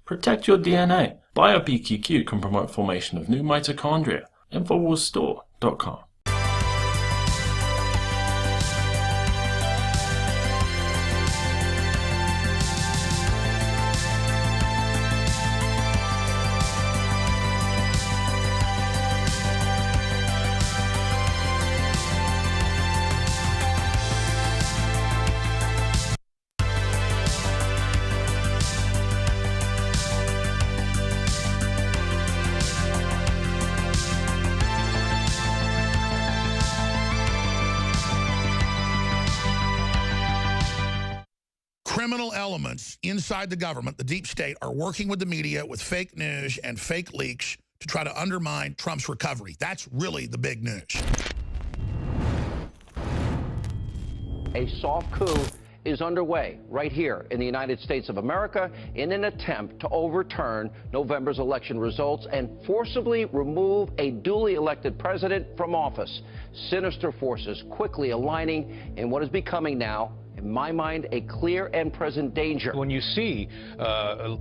Protect your DNA. BioPQQ can promote formation of new mitochondria. Infowarsstore.com. Criminal elements inside the government, the deep state, are working with the media with fake news and fake leaks to try to undermine Trump's recovery. That's really the big news. A soft coup is underway right here in the United States of America in an attempt to overturn November's election results and forcibly remove a duly elected president from office. Sinister forces quickly aligning in what is becoming now, in my mind, a clear and present danger. When you see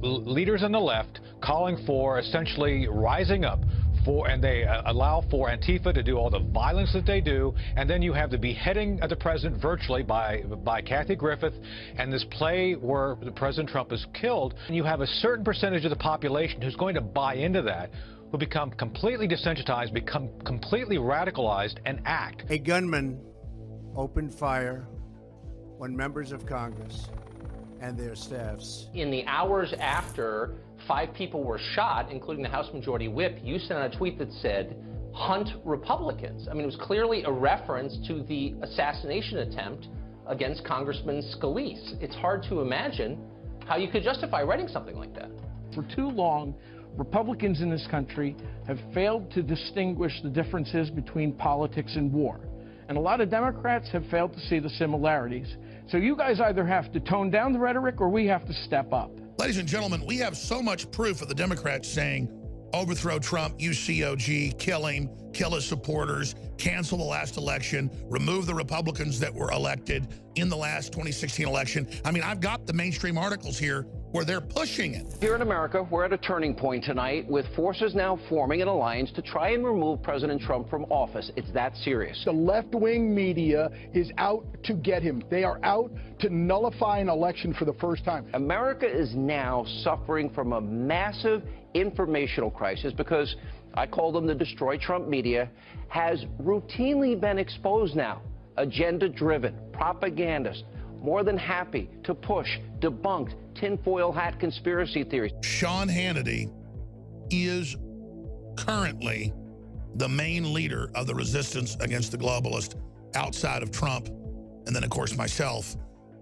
leaders on the left calling for essentially rising up and they allow for Antifa to do all the violence that they do, and then you have the beheading of the president virtually by Kathy Griffith, and this play where the President Trump is killed, and you have a certain percentage of the population who's going to buy into that, who become completely desensitized, become completely radicalized, and act. A gunman opened fire when members of Congress and their staffs. In the hours after 5 people were shot, including the House Majority Whip, you sent out a tweet that said, "Hunt Republicans." I mean, it was clearly a reference to the assassination attempt against Congressman Scalise. It's hard to imagine how you could justify writing something like that. For too long, Republicans in this country have failed to distinguish the differences between politics and war. And a lot of Democrats have failed to see the similarities. So you guys either have to tone down the rhetoric or we have to step up. Ladies and gentlemen, we have so much proof of the Democrats saying, overthrow Trump, use COG, kill him, kill his supporters, cancel the last election, remove the Republicans that were elected in the last 2016 election. I mean, I've got the mainstream articles here where they're pushing it. Here in America, we're at a turning point tonight with forces now forming an alliance to try and remove President Trump from office. It's that serious. The left-wing media is out to get him. They are out to nullify an election for the first time. America is now suffering from a massive informational crisis because I call them the Destroy Trump media, has routinely been exposed now. Agenda-driven, propagandists, more than happy to push debunked tinfoil hat conspiracy theories. Sean Hannity is currently the main leader of the resistance against the globalist outside of Trump, and then, of course, myself.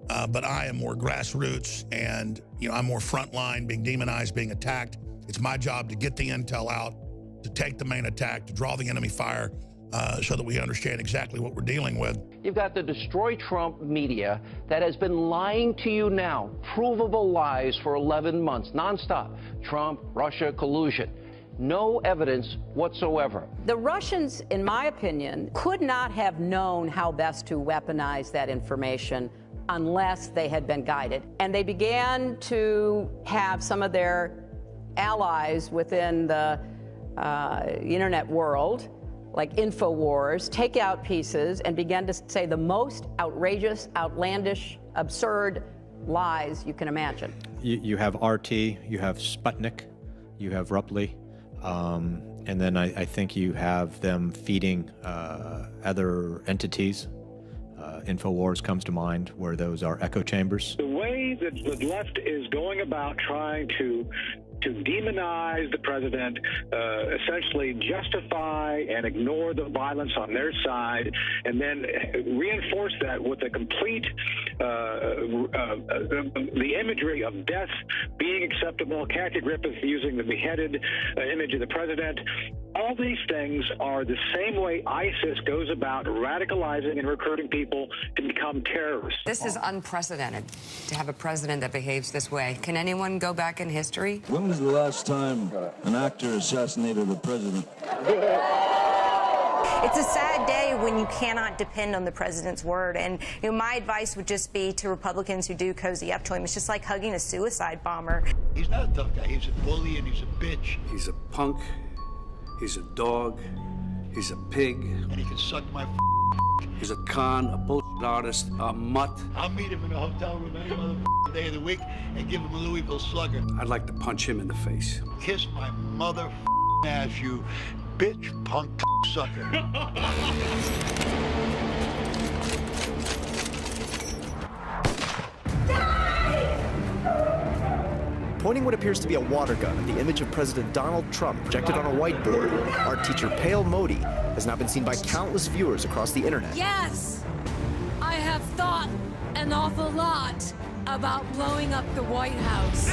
But I am more grassroots, and, you know, I'm more frontline, being demonized, being attacked. It's my job to get the intel out, to take the main attack, to draw the enemy fire, so that we understand exactly what we're dealing with. You've got the Destroy Trump media that has been lying to you now, provable lies for 11 months, nonstop. Trump, Russia, collusion. No evidence whatsoever. The Russians, in my opinion, could not have known how best to weaponize that information unless they had been guided. And they began to have some of their allies within the internet world, like Infowars, take out pieces and begin to say the most outrageous, outlandish, absurd lies you can imagine. You have RT, you have Sputnik, you have Rupley, and then I think you have them feeding other entities. Infowars comes to mind, where those are echo chambers. The way that the left is going about trying to demonize the president, essentially justify and ignore the violence on their side, and then reinforce that with a complete, the imagery of death being acceptable, Kathy Griffith using the beheaded image of the president. All these things are the same way ISIS goes about radicalizing and recruiting people to become terrorists. This is unprecedented, to have a president that behaves this way. Can anyone go back in history? When was the last time an actor assassinated a president? It's a sad day when you cannot depend on the president's word. And my advice would just be to Republicans who do cozy up to him. It's just like hugging a suicide bomber. He's not a tough guy. He's a bully and he's a bitch. He's a punk. He's a dog. He's a pig. And he can suck my He's a con, a bullshit artist, a mutt. I'll meet him in a hotel room any other day of the week and give him a Louisville Slugger. I'd like to punch him in the face. Kiss my mother ass, you bitch punk sucker. Pointing what appears to be a water gun at the image of President Donald Trump projected on a whiteboard, art teacher Pale Modi has now been seen by countless viewers across the internet. Yes, I have thought an awful lot about blowing up the White House.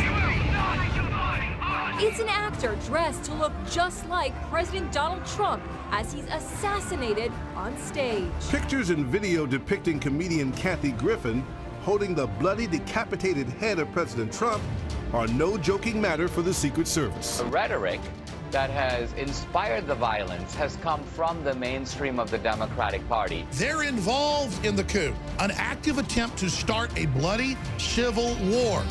It's an actor dressed to look just like President Donald Trump as he's assassinated on stage. Pictures and video depicting comedian Kathy Griffin holding the bloody, decapitated head of President Trump are no joking matter for the Secret Service. The rhetoric that has inspired the violence has come from the mainstream of the Democratic Party. They're involved in the coup, an active attempt to start a bloody civil war.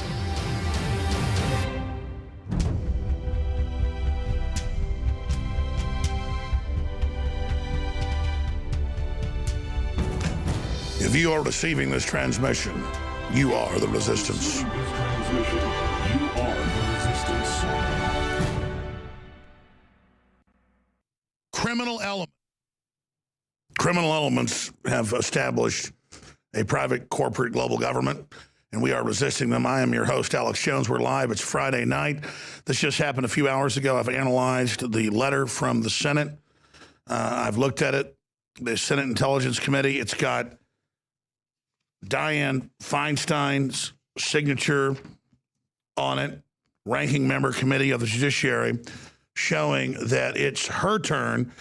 If you are receiving this transmission, you are the resistance. Criminal elements have established a private corporate global government, and we are resisting them. I am your host, Alex Jones. We're live. It's Friday night. This just happened a few hours ago. I've analyzed the letter from the Senate. I've looked at it, the Senate Intelligence Committee. It's got Dianne Feinstein's signature on it, ranking member committee of the Judiciary, showing that it's her turn.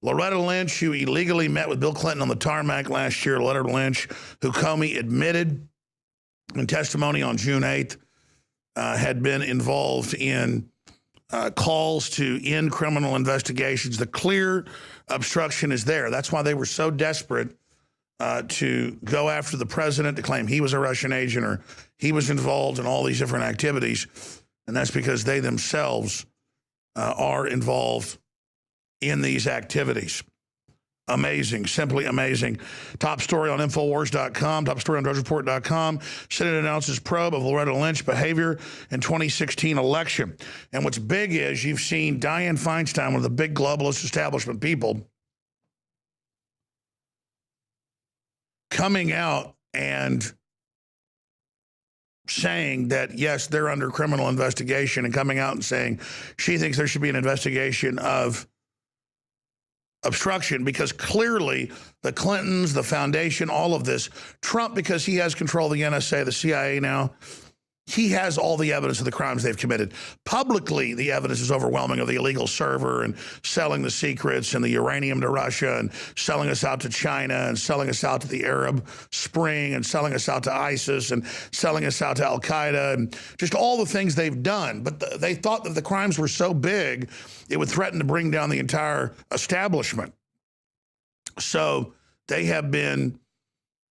Loretta Lynch, who illegally met with Bill Clinton on the tarmac last year, Loretta Lynch, who Comey admitted in testimony on June 8th, had been involved in calls to end criminal investigations. The clear obstruction is there. That's why they were so desperate to go after the president, to claim he was a Russian agent or he was involved in all these different activities. And that's because they themselves are involved in these activities. Amazing, simply amazing. Top story on Infowars.com, top story on DrudgeReport.com. Senate announces probe of Loretta Lynch behavior in 2016 election. And what's big is you've seen Dianne Feinstein, one of the big globalist establishment people, coming out and saying that, yes, they're under criminal investigation, and coming out and saying she thinks there should be an investigation of obstruction, because clearly the Clintons, the foundation, all of this, Trump, because he has control of the NSA, the CIA now, he has all the evidence of the crimes they've committed. Publicly, the evidence is overwhelming of the illegal server and selling the secrets and the uranium to Russia and selling us out to China and selling us out to the Arab Spring and selling us out to ISIS and selling us out to Al-Qaeda and just all the things they've done. But they thought that the crimes were so big, it would threaten to bring down the entire establishment. So they have been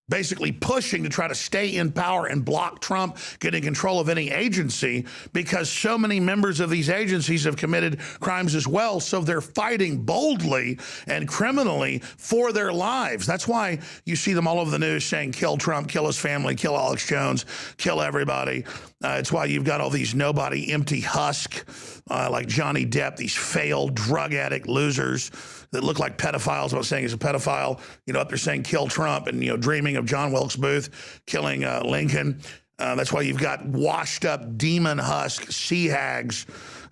basically pushing to try to stay in power and block Trump getting control of any agency, because so many members of these agencies have committed crimes as well. So they're fighting boldly and criminally for their lives. That's why you see them all over the news saying, kill Trump, kill his family, kill Alex Jones, kill everybody. It's why you've got all these nobody, empty husk, like Johnny Depp, these failed drug addict losers that look like pedophiles. I'm not saying he's a pedophile, up there saying kill Trump and, dreaming of John Wilkes Booth killing Lincoln. That's why you've got washed up demon husk sea hags,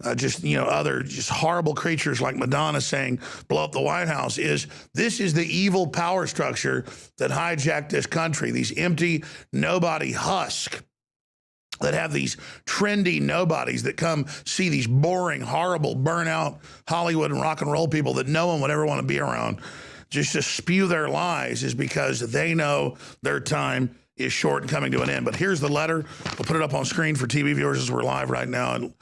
other just horrible creatures like Madonna saying blow up the White House. This is the evil power structure that hijacked this country, these empty nobody husk that have these trendy nobodies that come see these boring, horrible, burnout Hollywood and rock and roll people that no one would ever want to be around, just to spew their lies, is because they know their time is short and coming to an end. But here's the letter. We'll put it up on screen for TV viewers as we're live right now. And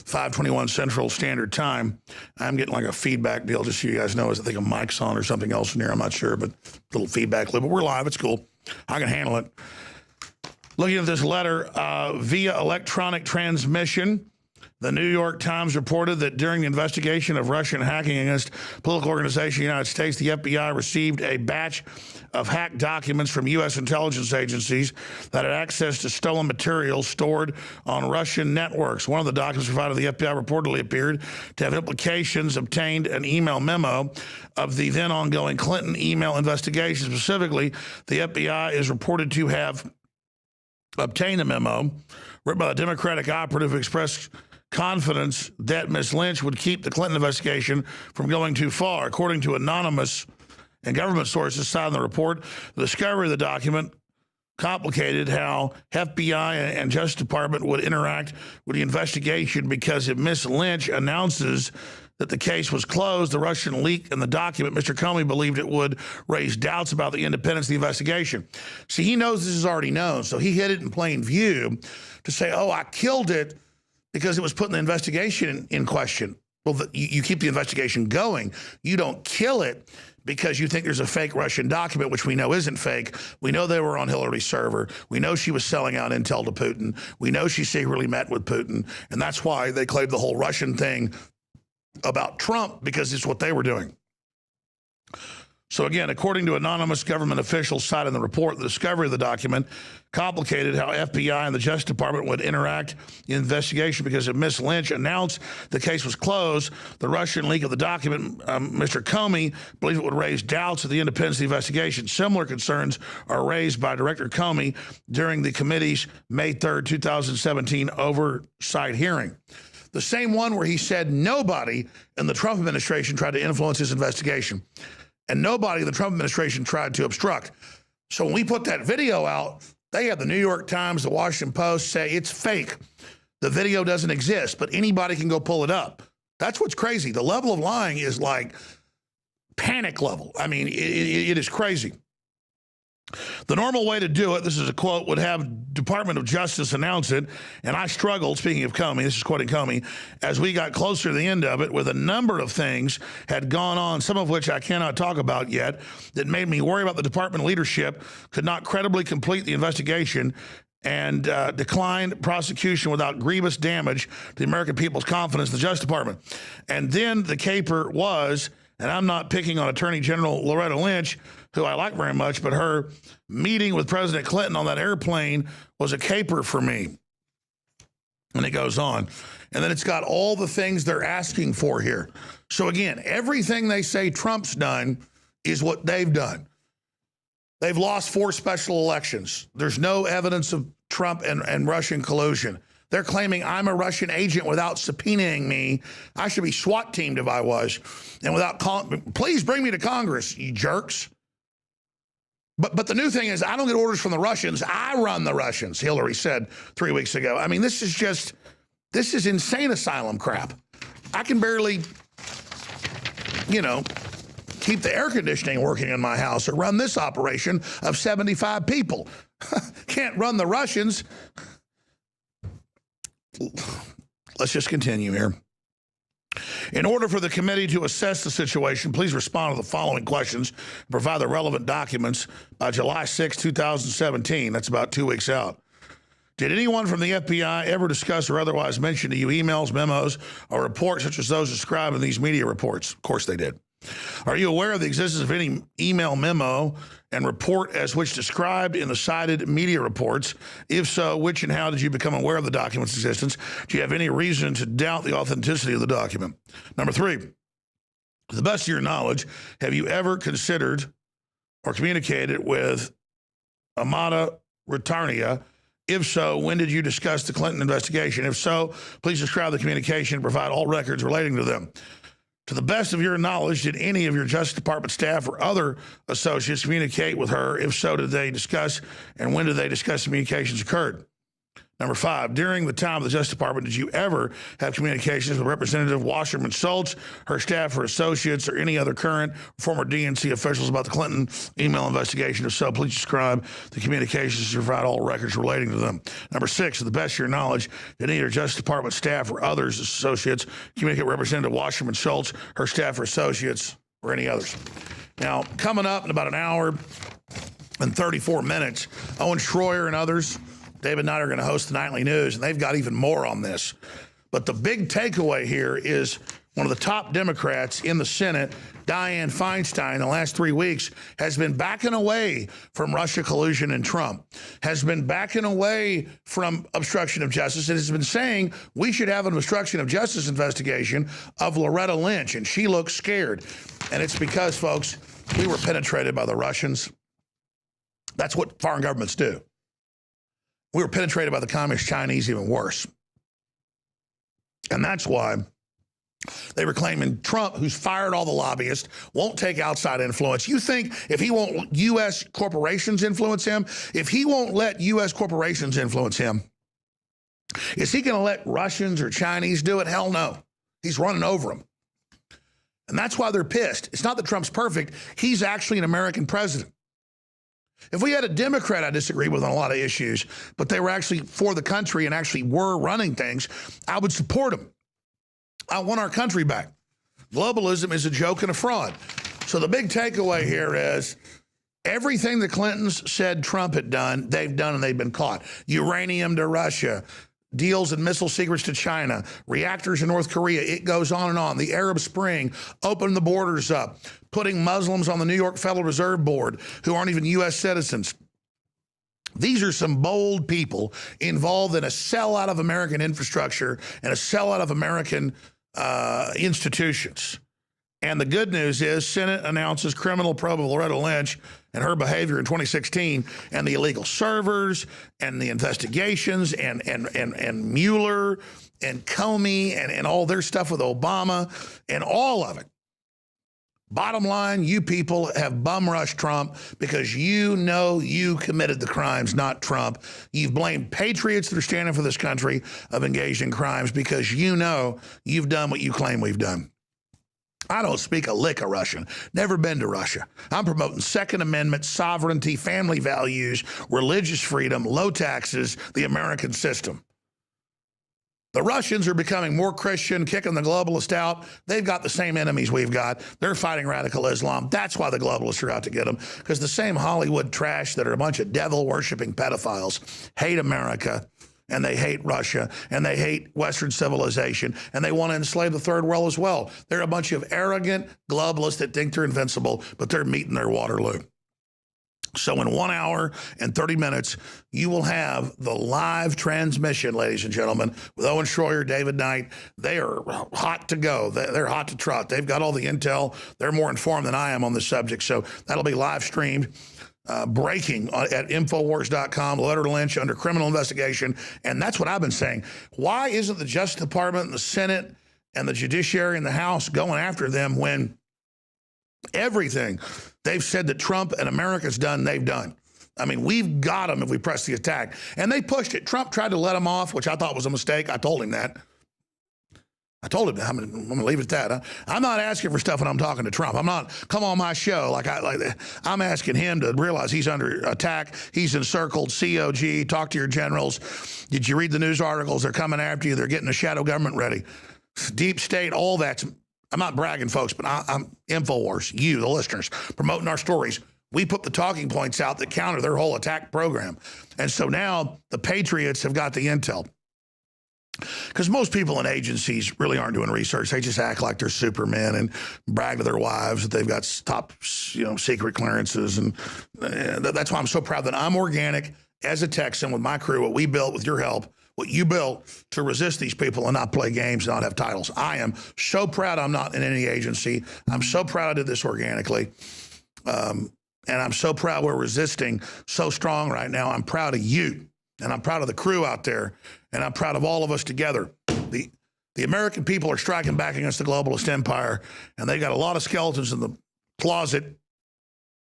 5:21 Central Standard Time. I'm getting like a feedback deal, just so you guys know. I think a mic's on or something else in here. I'm not sure, but little feedback loop. But we're live. It's cool. I can handle it. Looking at this letter via electronic transmission, the New York Times reported that during the investigation of Russian hacking against political organization in the United States, the FBI received a batch of hacked documents from U.S. intelligence agencies that had access to stolen materials stored on Russian networks. One of the documents provided to the FBI reportedly appeared to have implications, obtained an email memo of the then ongoing Clinton email investigation. Specifically, the FBI is reported to have obtained a memo written by a Democratic operative who expressed confidence that Ms. Lynch would keep the Clinton investigation from going too far. According to anonymous and government sources cited in the report, the discovery of the document complicated how FBI and Justice Department would interact with the investigation, because if Ms. Lynch announces that the case was closed, the Russian leak in the document, Mr. Comey believed it would raise doubts about the independence of the investigation. See, he knows this is already known, so he hid it in plain view to say, oh, I killed it because it was putting the investigation in question. Well, you keep the investigation going. You don't kill it because you think there's a fake Russian document, which we know isn't fake. We know they were on Hillary's server. We know she was selling out intel to Putin. We know she secretly met with Putin. And that's why they claimed the whole Russian thing about Trump, because it's what they were doing. So again, according to anonymous government officials cited in the report, the discovery of the document complicated how FBI and the Justice Department would interact in the investigation, because if Ms. Lynch announced the case was closed, the Russian leak of the document, Mr. Comey believed it would raise doubts of the independence of the investigation. Similar concerns are raised by Director Comey during the committee's May 3rd, 2017 oversight hearing. The same one where he said nobody in the Trump administration tried to influence his investigation. And nobody in the Trump administration tried to obstruct. So when we put that video out, they had the New York Times, the Washington Post say it's fake. The video doesn't exist, but anybody can go pull it up. That's what's crazy. The level of lying is like panic level. I mean, it is crazy. The normal way to do it, this is a quote, would have Department of Justice announce it. And I struggled, speaking of Comey, this is quoting Comey, as we got closer to the end of it, with a number of things had gone on, some of which I cannot talk about yet, that made me worry about the department leadership could not credibly complete the investigation and declined prosecution without grievous damage to the American people's confidence in the Justice Department. And then the caper was, and I'm not picking on Attorney General Loretta Lynch, who I like very much, but her meeting with President Clinton on that airplane was a caper for me. And it goes on. And then it's got all the things they're asking for here. So again, everything they say Trump's done is what they've done. They've lost 4 special elections. There's no evidence of Trump and Russian collusion. They're claiming I'm a Russian agent without subpoenaing me. I should be SWAT teamed if I was. And without calling, please bring me to Congress, you jerks. But the new thing is, I don't get orders from the Russians. I run the Russians, Hillary said 3 weeks ago. I mean, this is insane asylum crap. I can barely, keep the air conditioning working in my house or run this operation of 75 people. Can't run the Russians. Let's just continue here. In order for the committee to assess the situation, please respond to the following questions and provide the relevant documents by July 6, 2017. That's about 2 weeks out. Did anyone from the FBI ever discuss or otherwise mention to you emails, memos, or reports such as those described in these media reports? Of course they did. Are you aware of the existence of any email, memo, and report as which described in the cited media reports? If so, which and how did you become aware of the document's existence? Do you have any reason to doubt the authenticity of the document? Number 3, to the best of your knowledge, have you ever considered or communicated with Amata Retarnia? If so, when did you discuss the Clinton investigation? If so, please describe the communication and provide all records relating to them. To the best of your knowledge, did any of your Justice Department staff or other associates communicate with her? If so, did they discuss, and when did they discuss communications occurred? Number 5, during the time of the Justice Department, did you ever have communications with Representative Wasserman Schultz, her staff or associates, or any other current or former DNC officials about the Clinton email investigation? If so, please describe the communications to provide all records relating to them. Number 6, to the best of your knowledge, did any of your Justice Department staff or others associates communicate with Representative Wasserman Schultz, her staff or associates, or any others? Now, coming up in about an hour and 34 minutes, Owen Schroyer and others, David Knight, are going to host the Nightly News, and they've got even more on this. But the big takeaway here is one of the top Democrats in the Senate, Dianne Feinstein, in the last 3 weeks, has been backing away from Russia collusion and Trump, has been backing away from obstruction of justice, and has been saying we should have an obstruction of justice investigation of Loretta Lynch, and she looks scared. And it's because, folks, we were penetrated by the Russians. That's what foreign governments do. We were penetrated by the Communist Chinese, even worse. And that's why they were claiming Trump, who's fired all the lobbyists, won't take outside influence. You think if he won't U.S. corporations influence him, if he won't let U.S. corporations influence him, is he going to let Russians or Chinese do it? Hell no. He's running over them. And that's why they're pissed. It's not that Trump's perfect. He's actually an American president. If we had a Democrat I disagree with on a lot of issues, but they were actually for the country and actually were running things, I would support them. I want our country back. Globalism is a joke and a fraud. So the big takeaway here is everything the Clintons said Trump had done, they've done and they've been caught. Uranium to Russia, deals and missile secrets to China, reactors in North Korea, it goes on and on. The Arab Spring, opening the borders up, putting Muslims on the New York Federal Reserve Board who aren't even U.S. citizens. These are some bold people involved in a sellout of American infrastructure and a sellout of American institutions. And the good news is Senate announces criminal probe of Loretta Lynch and her behavior in 2016 and the illegal servers and the investigations and Mueller and Comey and all their stuff with Obama and all of it. Bottom line, you people have bum rushed Trump because you know you committed the crimes, not Trump. You've blamed patriots that are standing for this country of engaged in crimes because you know you've done what you claim we've done. I don't speak a lick of Russian. Never been to Russia. I'm promoting Second Amendment, sovereignty, family values, religious freedom, low taxes, the American system. The Russians are becoming more Christian, kicking the globalists out. They've got the same enemies we've got. They're fighting radical Islam. That's why the globalists are out to get them, because the same Hollywood trash that are a bunch of devil-worshipping pedophiles hate America, and they hate Russia, and they hate Western civilization, and they want to enslave the third world as well. They're a bunch of arrogant globalists that think they're invincible, but they're meeting their Waterloo. So in 1 hour and 30 minutes, you will have the live transmission, ladies and gentlemen, with Owen Schroyer, David Knight. They are hot to go. They're hot to trot. They've got all the intel. They're more informed than I am on this subject. So that'll be live streamed. Breaking at Infowars.com, Loretta Lynch under criminal investigation. And that's what I've been saying. Why isn't the Justice Department and the Senate and the Judiciary and the House going after them when everything they've said that Trump and America's done, they've done? I mean, we've got them if we press the attack. And they pushed it. Trump tried to let them off, which I thought was a mistake. I told him that. I'm going to leave it at that. I'm not asking for stuff when I'm talking to Trump. I'm not, come on my show. I'm asking him to realize he's under attack. He's encircled. COG, talk to your generals. Did you read the news articles? They're coming after you. They're getting a shadow government ready. Deep state, all that. I'm not bragging, folks, but I'm Infowars, you, the listeners, promoting our stories. We put the talking points out that counter their whole attack program. And so now the patriots have got the intel. Because most people in agencies really aren't doing research. They just act like they're supermen and brag to their wives that they've got top, secret clearances. And that's why I'm so proud that I'm organic as a Texan with my crew, what we built with your help, what you built to resist these people and not play games and not have titles. I am so proud I'm not in any agency. I'm so proud I did this organically. And I'm so proud we're resisting so strong right now. I'm proud of you. And I'm proud of the crew out there, and I'm proud of all of us together. The American people are striking back against the globalist empire, and they got a lot of skeletons in the closet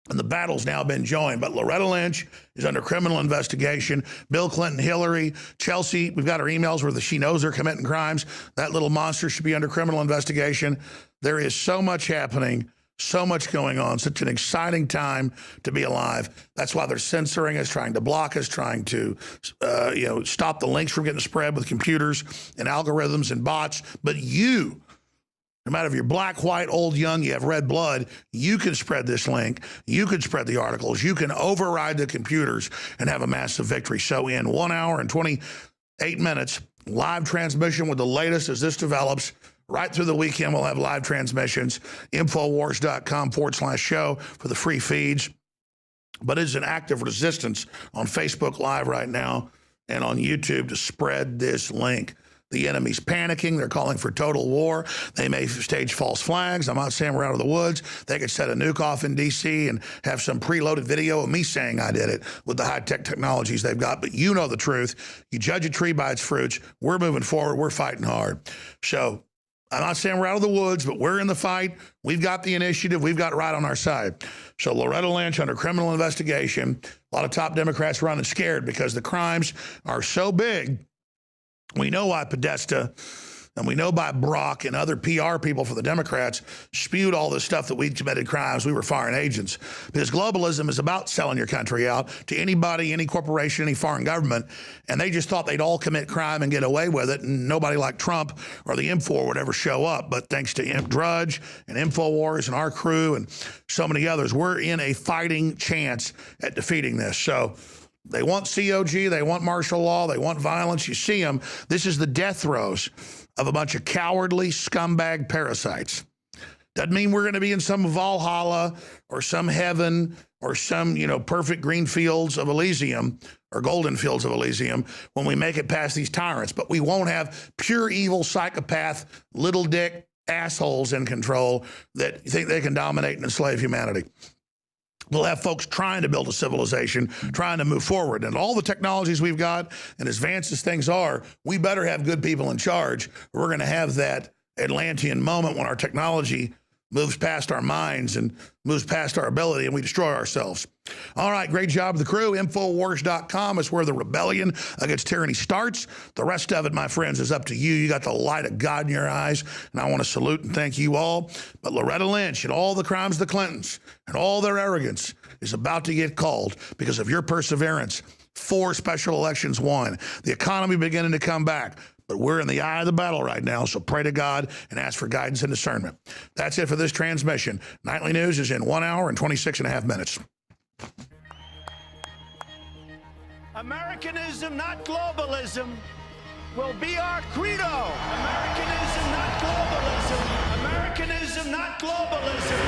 And the battle's now been joined. But Loretta Lynch is under criminal investigation. Bill Clinton, Hillary, Chelsea, we've got her emails where she knows they're committing crimes. That little monster should be under criminal investigation. There is so much happening, so much going on, such an exciting time to be alive. That's why they're censoring us, trying to block us, trying to stop the links from getting spread with computers and algorithms and bots. But you, no matter if you're black, white, old, young, you have red blood, you can spread this link. You can spread the articles. You can override the computers and have a massive victory. So in 1 hour and 28 minutes, live transmission with the latest as this develops. Right through the weekend, we'll have live transmissions. Infowars.com/show for the free feeds. But it's an active resistance on Facebook Live right now and on YouTube to spread this link. The enemy's panicking. They're calling for total war. They may stage false flags. I'm not saying we're out of the woods. They could set a nuke off in D.C. and have some preloaded video of me saying I did it with the high-tech technologies they've got. But you know the truth. You judge a tree by its fruits. We're moving forward. We're fighting hard. So I'm not saying we're out of the woods, but we're in the fight. We've got the initiative. We've got right on our side. So Loretta Lynch under criminal investigation. A lot of top Democrats running scared because the crimes are so big. We know why Podesta and we know by Brock and other PR people for the Democrats spewed all this stuff that we committed crimes, we were foreign agents. Because globalism is about selling your country out to anybody, any corporation, any foreign government, and they just thought they'd all commit crime and get away with it, and nobody like Trump or the Infowars would ever show up. But thanks to Drudge and Infowars and our crew and so many others, we're in a fighting chance at defeating this. So they want COG, they want martial law, they want violence. You see them. This is the death throes of a bunch of cowardly scumbag parasites. Doesn't mean we're going to be in some Valhalla or some heaven or some, perfect green fields of Elysium or golden fields of Elysium when we make it past these tyrants. But we won't have pure evil psychopath, little dick assholes in control that think they can dominate and enslave humanity. We'll have folks trying to build a civilization, trying to move forward. And all the technologies we've got, and as advanced as things are, we better have good people in charge. We're going to have that Atlantean moment when our technology moves past our minds and moves past our ability and we destroy ourselves. All right, great job, the crew. Infowars.com is where the rebellion against tyranny starts. The rest of it, my friends, is up to you. You got the light of God in your eyes, and I want to salute and thank you all. But Loretta Lynch and all the crimes of the Clintons and all their arrogance is about to get called because of your perseverance. 4 special elections won. The economy beginning to come back. But we're in the eye of the battle right now, so pray to God and ask for guidance and discernment. That's it for this transmission. Nightly News is in 1 hour and 26.5 minutes. Americanism, not globalism, will be our credo. Americanism, not globalism. Americanism, not globalism.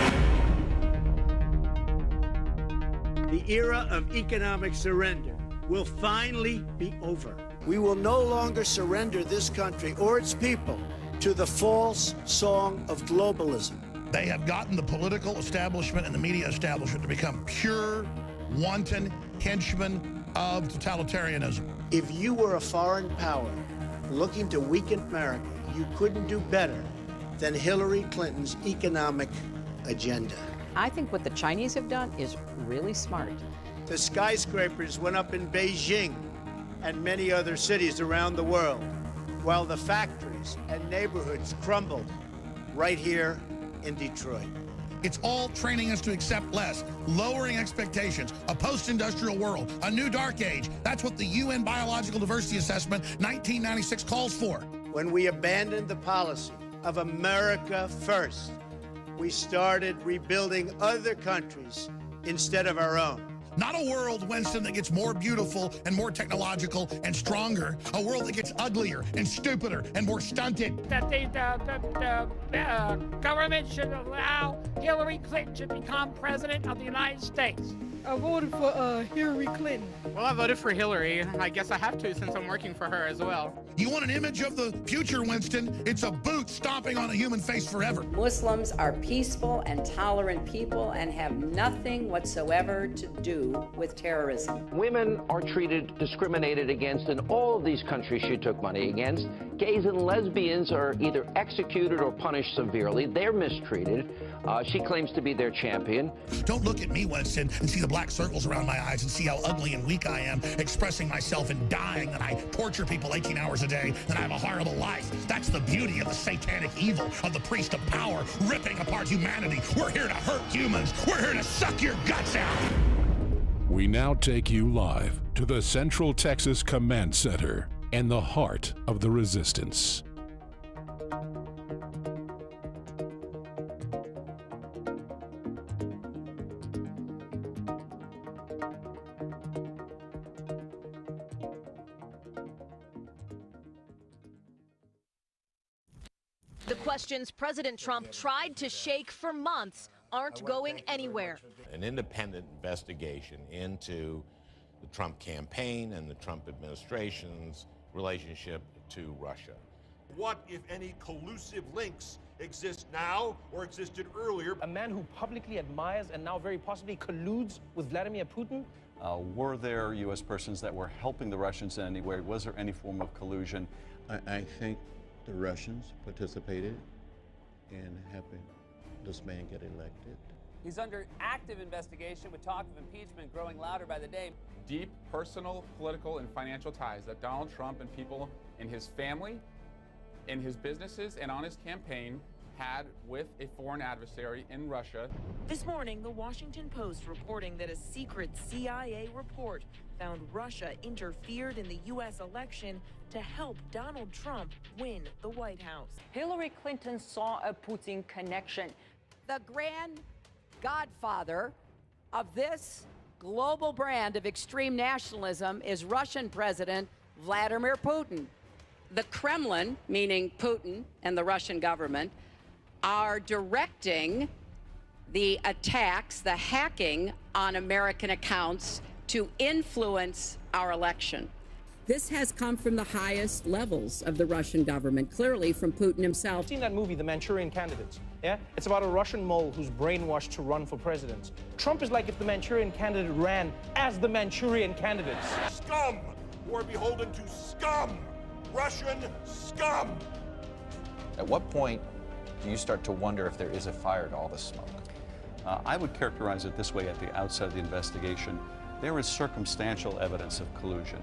The era of economic surrender will finally be over. We will no longer surrender this country or its people to the false song of globalism. They have gotten the political establishment and the media establishment to become pure, wanton henchmen of totalitarianism. If you were a foreign power looking to weaken America, you couldn't do better than Hillary Clinton's economic agenda. I think what the Chinese have done is really smart. The skyscrapers went up in Beijing and many other cities around the world, while the factories and neighborhoods crumbled right here in Detroit. It's all training us to accept less, lowering expectations, a post-industrial world, a new dark age. That's what the UN Biological Diversity Assessment 1996 calls for. When we abandoned the policy of America first, we started rebuilding other countries instead of our own. Not a world, Winston, that gets more beautiful and more technological and stronger. A world that gets uglier and stupider and more stunted. That the government should allow Hillary Clinton to become president of the United States. I voted for Hillary Clinton. Well, I voted for Hillary. I guess I have to since I'm working for her as well. You want an image of the future, Winston? It's a boot stomping on a human face forever. Muslims are peaceful and tolerant people and have nothing whatsoever to do do with terrorism. Women are treated, discriminated against in all of these countries she took money against. Gays and lesbians are either executed or punished severely. They're mistreated. She claims to be their champion. Don't look at me, Winston, and see the black circles around my eyes and see how ugly and weak I am, expressing myself and dying, that I torture people 18 hours a day, that I have a horrible life. That's the beauty of the satanic evil of the priest of power ripping apart humanity. We're here to hurt humans. We're here to suck your guts out. We now take you live to the Central Texas Command Center and the heart of the resistance. The questions President Trump tried to shake for months aren't going anywhere. An independent investigation into the Trump campaign and the Trump administration's relationship to Russia. What, if any, collusive links exist now or existed earlier? A man who publicly admires and now very possibly colludes with Vladimir Putin? Were there U.S. persons that were helping the Russians in any way? Was there any form of collusion? I think the Russians participated in helping this man get elected. He's under active investigation with talk of impeachment growing louder by the day. Deep personal, political, and financial ties that Donald Trump and people in his family, in his businesses, and on his campaign had with a foreign adversary in Russia. This morning, the Washington Post reporting that a secret CIA report found Russia interfered in the U.S. election to help Donald Trump win the White House. Hillary Clinton saw a Putin connection. The grand godfather of this global brand of extreme nationalism is Russian President Vladimir Putin. The Kremlin, meaning Putin and the Russian government, are directing the attacks, the hacking on American accounts to influence our election. This has come from the highest levels of the Russian government, clearly from Putin himself. Seen that movie, The Manchurian Candidates? Yeah? It's about a Russian mole who's brainwashed to run for president. Trump is like if the Manchurian Candidate ran as the Manchurian Candidate. Scum who are beholden to scum. Russian scum. At what point do you start to wonder if there is a fire to all this smoke? I would characterize it this way at the outset of the investigation. There is circumstantial evidence of collusion.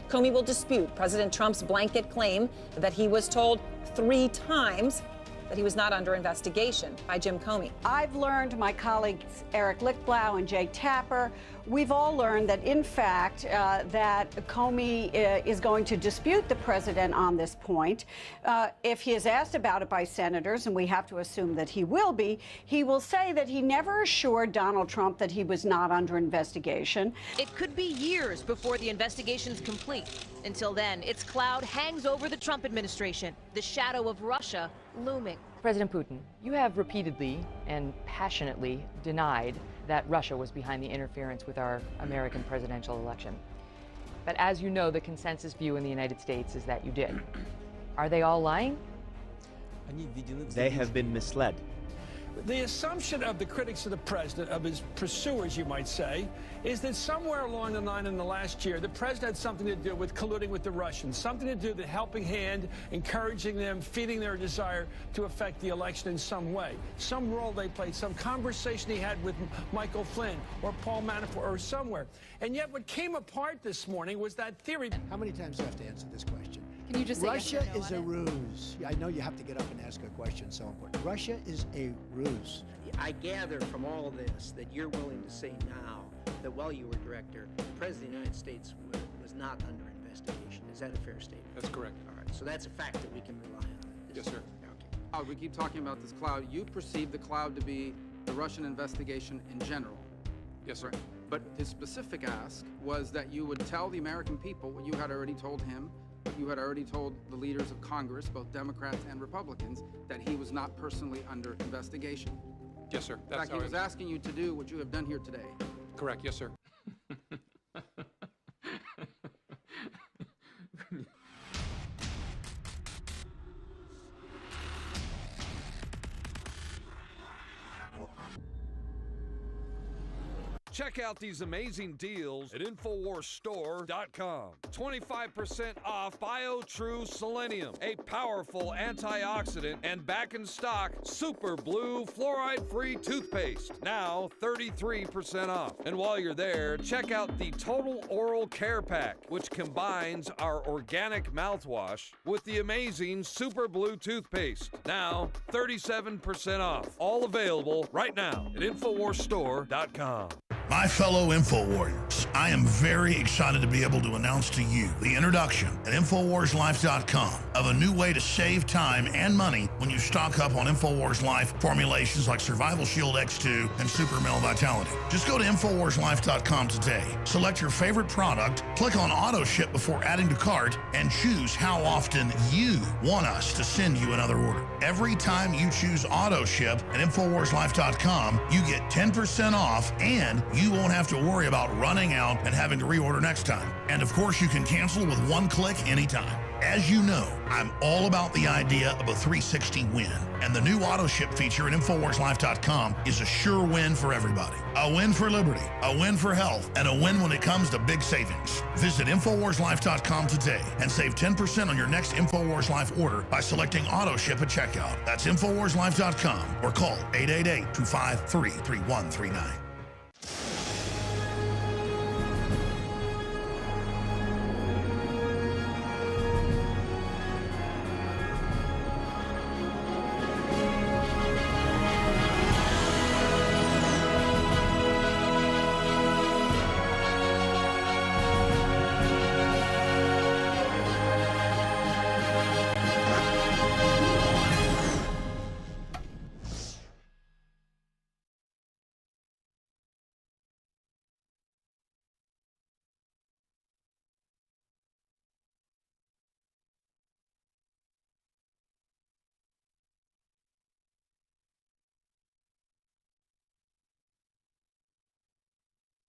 Comey will dispute President Trump's blanket claim that he was told 3 times that he was not under investigation by Jim Comey. I've learned, my colleagues Eric Lichtblau and Jay Tapper, we've all learned that, in fact, that Comey is going to dispute the president on this point. If he is asked about it by senators, and we have to assume that he will be, he will say that he never assured Donald Trump that he was not under investigation. It could be years before the investigation's complete. Until then, its cloud hangs over the Trump administration, the shadow of Russia looming. President Putin, you have repeatedly and passionately denied that Russia was behind the interference with our American presidential election. But as you know, the consensus view in the United States is that you did. Are they all lying? They have been misled. The assumption of the critics of the president, of his pursuers, you might say, is that somewhere along the line in the last year, the president had something to do with colluding with the Russians, something to do with the helping hand, encouraging them, feeding their desire to affect the election in some way. Some role they played, some conversation he had with Michael Flynn or Paul Manafort or somewhere. And yet what came apart this morning was that theory. How many times do I have to answer this question? Can you just say Russia yes or no is a ruse. I know you have to get up and ask a question so important. Russia is a ruse. I gather from all of this that you're willing to say now that while you were director, the President of the United States was not under investigation. Is that a fair statement? That's correct. All right, so that's a fact that we can rely on. Yes, sir. Okay. We keep talking about this cloud. You perceive the cloud to be the Russian investigation in general. Yes, sir. But his specific ask was that you would tell the American people what you had already told him, what you had already told the leaders of Congress, both Democrats and Republicans, that he was not personally under investigation. Yes, sir. In fact, he was asking you to do what you have done here today. Correct. Yes, sir. Check out these amazing deals at InfoWarsStore.com. 25% off BioTrue Selenium, a powerful antioxidant and back in stock Super Blue fluoride-free toothpaste. Now 33% off. And while you're there, check out the Total Oral Care Pack, which combines our organic mouthwash with the amazing Super Blue toothpaste. Now 37% off. All available right now at InfoWarsStore.com. My fellow InfoWarriors, I am very excited to be able to announce to you the introduction at InfoWarsLife.com of a new way to save time and money when you stock up on InfoWars Life formulations like Survival Shield X2 and Super Male Vitality. Just go to InfoWarsLife.com today, select your favorite product, click on Auto Ship before adding to cart, and choose how often you want us to send you another order. Every time you choose Auto Ship at InfoWarsLife.com, you get 10% off and you won't have to worry about running out and having to reorder next time. And of course, you can cancel with one click anytime. As you know, I'm all about the idea of a 360 win. And the new auto ship feature at InfoWarsLife.com is a sure win for everybody. A win for liberty, a win for health, and a win when it comes to big savings. Visit InfoWarsLife.com today and save 10% on your next InfoWars Life order by selecting auto ship at checkout. That's InfoWarsLife.com or call 888-253-3139.